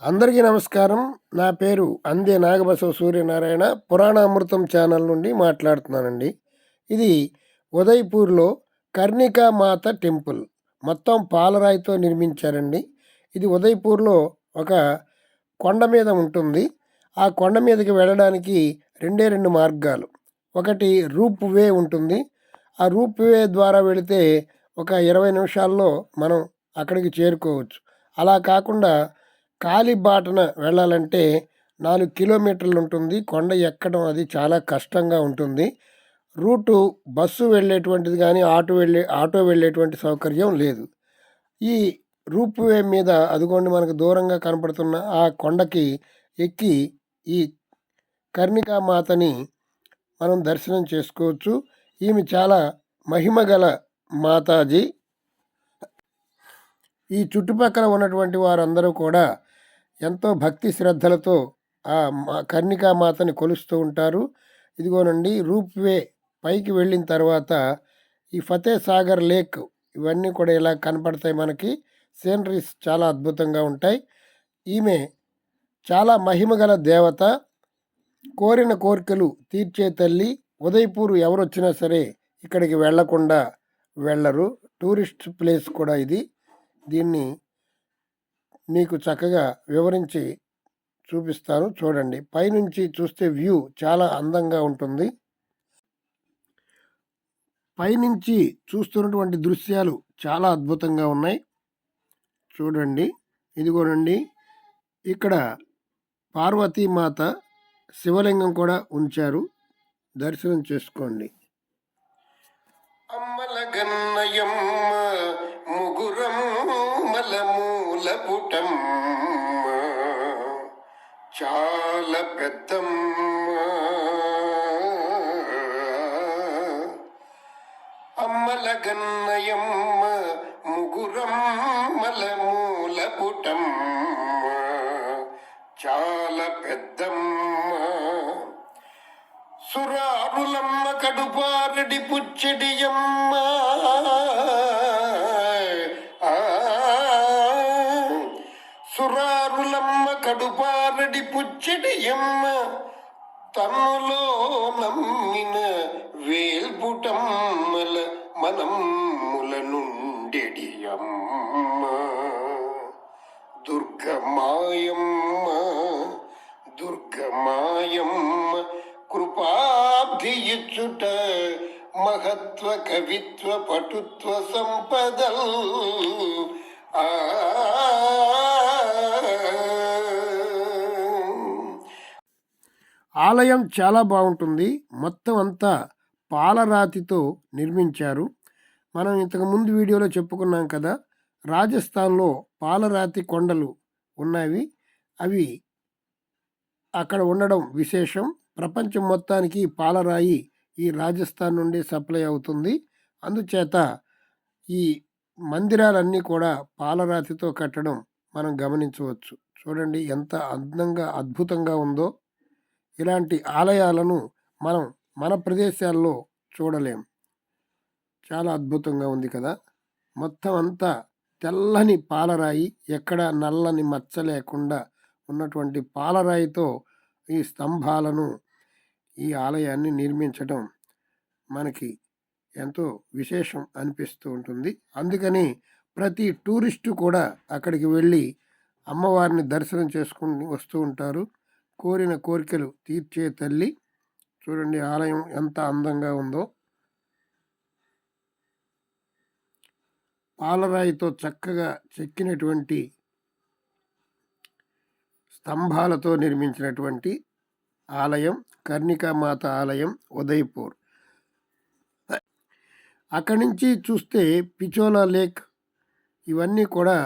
అందరికీ నమస్కారం. నా పేరు అందే నాగబసవ సూర్యనారాయణ. పురాణామృతం ఛానల్ నుండి మాట్లాడుతున్నానండి. ఇది ఉదయ్‌పూర్‌లో కర్ణికా మాత టెంపుల్. మొత్తం పాలరాయితో నిర్మించారండి. ఇది ఉదయ్‌పూర్‌లో ఒక కొండ మీద ఉంటుంది. ఆ కొండ మీదకి వెళ్ళడానికి రెండే 2 మార్గాలు. ఒకటి రూప్ వే ఉంటుంది. ఆ రూప్ వే ద్వారా వెళితే ఒక 20 నిమిషాల్లో మనం అక్కడికి చేరుకోవచ్చు. అలా కాకుండా కాలిబాటన వెళ్ళాలంటే 4 కిలోమీటర్లు ఉంటుంది. కొండ ఎక్కడం అది చాలా కష్టంగా ఉంటుంది. రూటు బస్సు వెళ్ళేటువంటిది గానీ, ఆటో వెళ్ళేటువంటి సౌకర్యం లేదు. ఈ రూప్ వే మీద అదిగోండి మనకు దూరంగా కనపడుతున్న ఆ కొండకి ఎక్కి ఈ కర్ణికా మాతని మనం దర్శనం చేసుకోవచ్చు. ఈమె చాలా మహిమగల మాతాజీ. ఈ చుట్టుపక్కల ఉన్నటువంటి వారందరూ కూడా ఎంతో భక్తి శ్రద్ధలతో ఆ కర్ణికా మాతని కొలుస్తూ ఉంటారు. ఇదిగోనండి రూప్ వే పైకి వెళ్ళిన తర్వాత ఈ ఫతే సాగర్ లేక్ ఇవన్నీ కూడా ఇలా కనపడతాయి మనకి. సీనరీస్ చాలా అద్భుతంగా ఉంటాయి. ఈమె చాలా మహిమగల దేవత. కోరిన కోరికలు తీర్చే తల్లి. ఉదయ్‌పూర్ ఎవరొచ్చినా సరే ఇక్కడికి వెళ్ళకుండా వెళ్ళరు. టూరిస్ట్ ప్లేస్ కూడా ఇది. దీన్ని మీకు చక్కగా వివరించి చూపిస్తాను చూడండి. పైనుంచి చూస్తే వ్యూ చాలా అందంగా ఉంటుంది. పైనుంచి చూస్తున్నటువంటి దృశ్యాలు చాలా అద్భుతంగా ఉన్నాయి. చూడండి. ఇదిగోనండి ఇక్కడ పార్వతీమాత శివలింగం కూడా ఉంచారు. దర్శనం చేసుకోండి. అమ్మలగన్నయమ్మ ముగురం మలమూల పుటమ్మ చాలా పెద్దమ్మ. అమ్మలగన్నయమ్మ ముగురం మలమూల పుటమ్మ చాలా పెద్దమ్మ. సురారులమ్మ కడుపారడి పుచ్చడియమ్మ. సురారులమ్మ కడుపారడి పుచ్చడియమ్మ తన్నులో నమ్మిన వేల్పుటమ్మల మనమ్ముల నుండెడియమ్మ. దుర్గమాయమ్మ దుర్గమాయమ్మ కృపాబ్ధియిచ్చుట మహత్వ కవిత్వ పటుత్వ సంపదల్. ఆలయం చాలా బాగుంటుంది. మొత్తం అంతా పాలరాతితో నిర్మించారు. మనం ఇంతకుముందు వీడియోలో చెప్పుకున్నాం కదా, రాజస్థాన్లో పాలరాతి కొండలు ఉన్నవి. అవి అక్కడ ఉండడం విశేషం. ప్రపంచం మొత్తానికి పాలరాయి ఈ రాజస్థాన్ నుండి సప్లై అవుతుంది. అందుచేత ఈ మందిరాలన్నీ కూడా పాలరాతితో కట్టడం మనం గమనించవచ్చు. చూడండి ఎంత అందంగా అద్భుతంగా ఉందో. ఇలాంటి ఆలయాలను మనం మన ప్రదేశాల్లో చూడలేం. చాలా అద్భుతంగా ఉంది కదా. మొత్తం అంతా తెల్లని పాలరాయి, ఎక్కడ నల్లని మచ్చ లేకుండా ఉన్నటువంటి పాలరాయితో ఈ స్తంభాలను, ఈ ఆలయాన్ని నిర్మించడం మనకి ఎంతో విశేషం అనిపిస్తూ ఉంటుంది. అందుకని ప్రతి టూరిస్టు కూడా అక్కడికి వెళ్ళి అమ్మవారిని దర్శనం చేసుకుని వస్తూ ఉంటారు. కోరిన కోరికలు తీర్చే తల్లి. చూడండి ఆలయం ఎంత అందంగా ఉందో. పాలరాయితో చక్కగా చెక్కినటువంటి స్తంభాలతో నిర్మించినటువంటి ఆలయం కర్ణికామాత ఆలయం ఉదయ్‌పూర్. అక్కడి నుంచి చూస్తే పిచోలా లేక్ ఇవన్నీ కూడా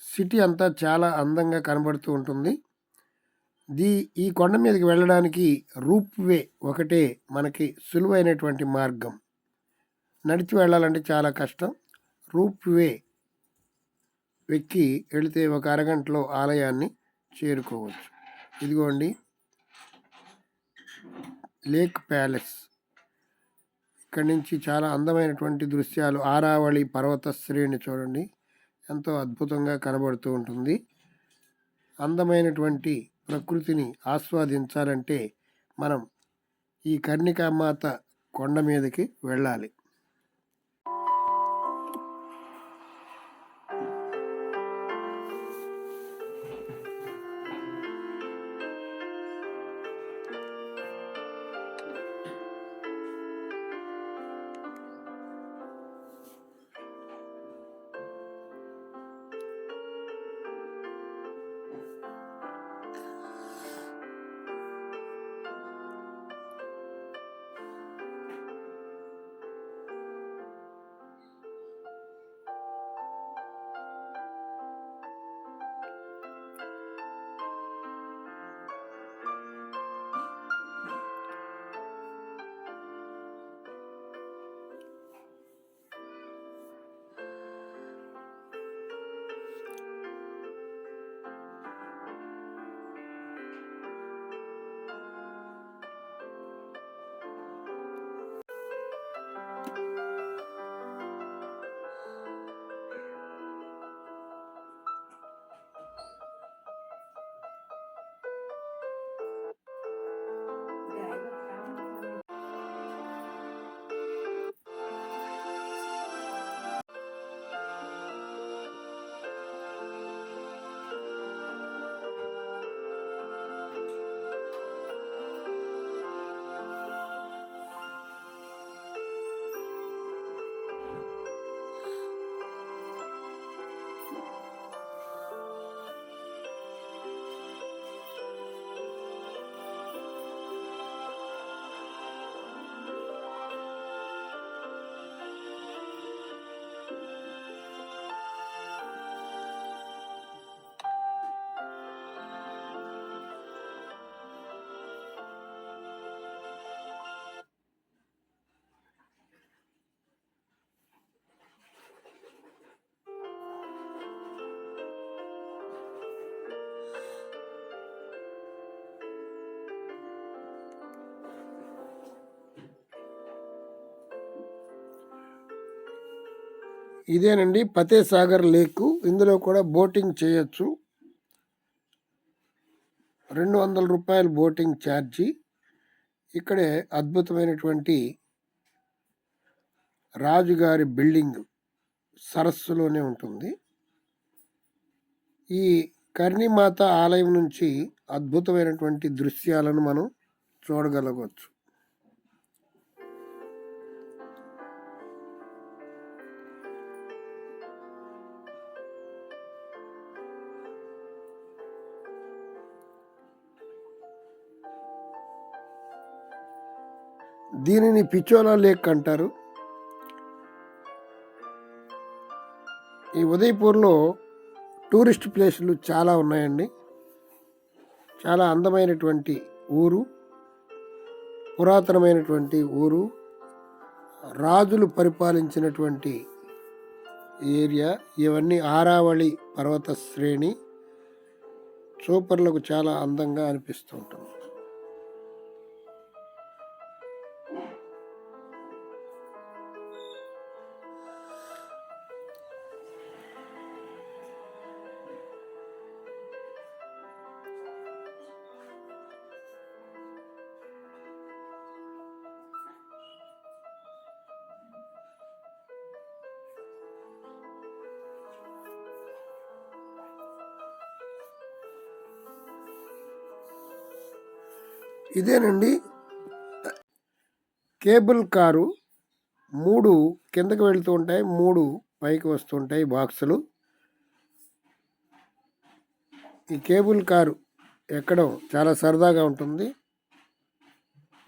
సిటీ అంతా చాలా అందంగా కనబడుతూ ఉంటుంది. ఈ కొండ మీదకి వెళ్ళడానికి రూప్ వే ఒకటే మనకి సులువైనటువంటి మార్గం. నడిచి వెళ్ళాలంటే చాలా కష్టం. రూప్ వే ఎక్కి వెళితే ఒక అరగంటలో ఆలయాన్ని చేరుకోవచ్చు. ఇదిగోండి లేక్ ప్యాలెస్. ఇక్కడి నుంచి చాలా అందమైనటువంటి దృశ్యాలు. ఆరావళి పర్వత శ్రేణి చూడండి ఎంతో అద్భుతంగా కనబడుతూ ఉంటుంది. అందమైనటువంటి ప్రకృతిని ఆస్వాదించాలంటే మనం ఈ కర్ణికామాత కొండ మీదకి వెళ్ళాలి. ఇదేనండి ఫతేసాగర్ లేక్. ఇందులో కూడా బోటింగ్ చేయొచ్చు. 200 రూపాయలు బోటింగ్ ఛార్జీ. ఇక్కడే అద్భుతమైనటువంటి రాజుగారి బిల్డింగ్ సరస్సులోనే ఉంటుంది. ఈ కర్ణిమాత ఆలయం నుంచి అద్భుతమైనటువంటి దృశ్యాలను మనం చూడగలగవచ్చు. దీనిని పిచోలా లేక్ అంటారు. ఈ ఉదయపూర్లో టూరిస్ట్ ప్లేసులు చాలా ఉన్నాయండి. చాలా అందమైనటువంటి ఊరు, పురాతనమైనటువంటి ఊరు, రాజులు పరిపాలించినటువంటి ఏరియా. ఇవన్నీ ఆరావళి పర్వత శ్రేణి. చూపర్లకు చాలా అందంగా అనిపిస్తూ ఉంటుంది. ఇదేనండి కేబుల్ కారు. 3 కిందకి వెళ్తూ ఉంటాయి, 3 పైకి వస్తుంటాయి బాక్సులు. ఈ కేబుల్ కారు ఎక్కడం చాలా సరదాగా ఉంటుంది.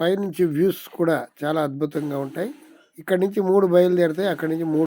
పైనుంచి వ్యూస్ కూడా చాలా అద్భుతంగా ఉంటాయి. ఇక్కడి నుంచి 3 బయలుదేరుతాయి, అక్కడి నుంచి 3